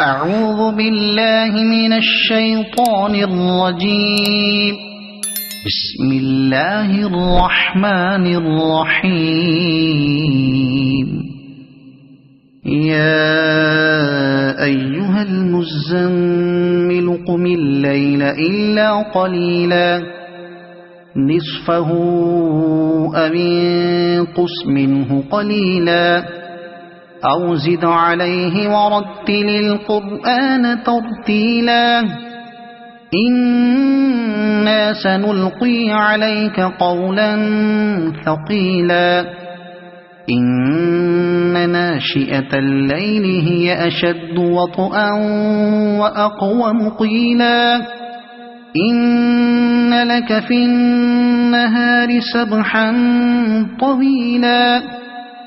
أعوذ بالله من الشيطان الرجيم. بسم الله الرحمن الرحيم. يا أيها المزمل قم الليل إلا قليلا نصفه أو انقص منه قليلا أو زد عليه ورتل القرآن ترتيلا إنا سنلقي عليك قولا ثقيلا إن ناشئة الليل هي أشد وطئا وأقوم قيلا إن لك في النهار سبحا طويلا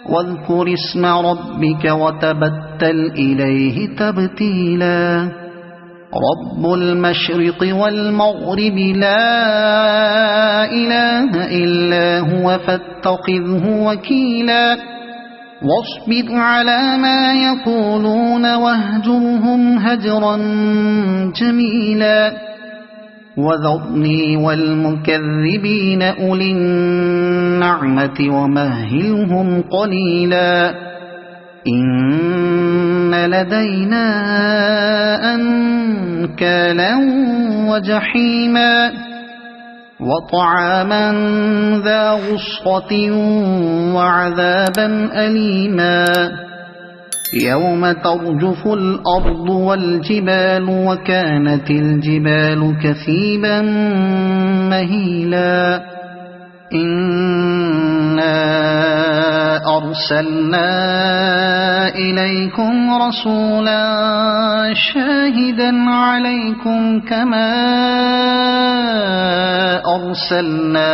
واذكر اسم ربك وتبتل إليه تبتيلا رب المشرق والمغرب لا إله إلا هو فاتخذه وكيلا واصبر على ما يقولون واهجرهم هجرا جميلا وذرني والمكذبين أولي النعمة ومهلهم قليلا إن لدينا أنكالا وجحيما وطعاما ذا غصة وعذابا أليما يوم ترجف الأرض والجبال وكانت الجبال كثيبا مهيلا إنا أرسلنا إليكم رسولا شاهدا عليكم كما أرسلنا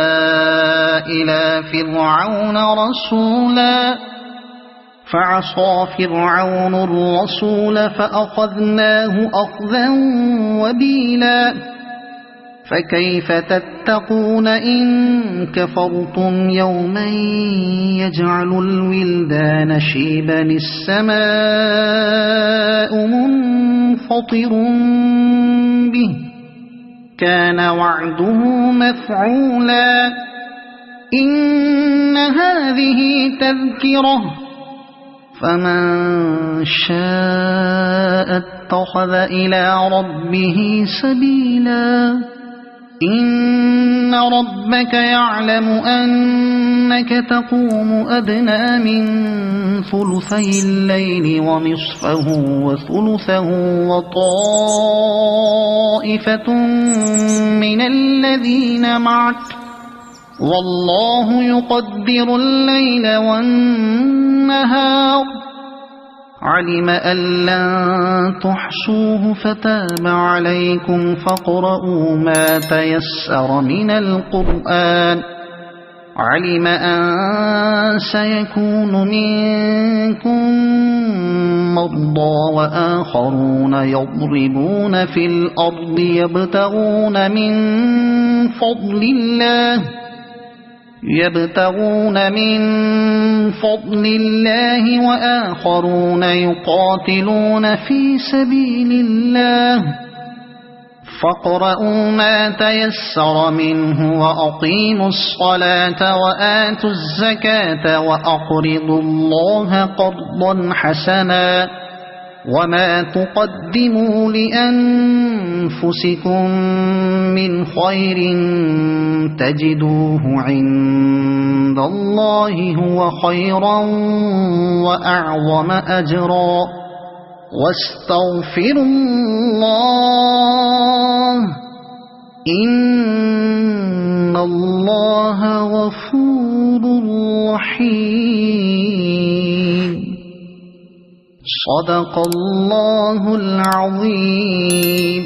إلى فرعون رسولا فعصى فرعون الرسول فأخذناه أخذا وبيلا فكيف تتقون إن كفرتم يوما يجعل الولدان شيبا السماء منفطر به كان وعده مفعولا إن هذه تذكرة فمن شاء اتخذ إلى ربه سبيلا إن ربك يعلم أنك تقوم أدنى من ثلثي الليل ونصفه وثلثه وطائفة من الذين معك والله يقدر الليل والنهار علم أن لن تحصوه فتاب عليكم فاقرؤوا ما تيسر من القرآن علم أن سيكون منكم مرضى وآخرون يضربون في الأرض يبتغون من فضل الله وآخرون يقاتلون في سبيل الله فاقرؤوا ما تيسر منه وأقيموا الصلاة وآتوا الزكاة وأقرضوا الله قرضا حسنا وما تقدموا لأنفسكم من خير تجدوه عند الله هو خيرا وأعظم أجرا واستغفروا الله إن الله غفور رحيم صدق الله العظيم.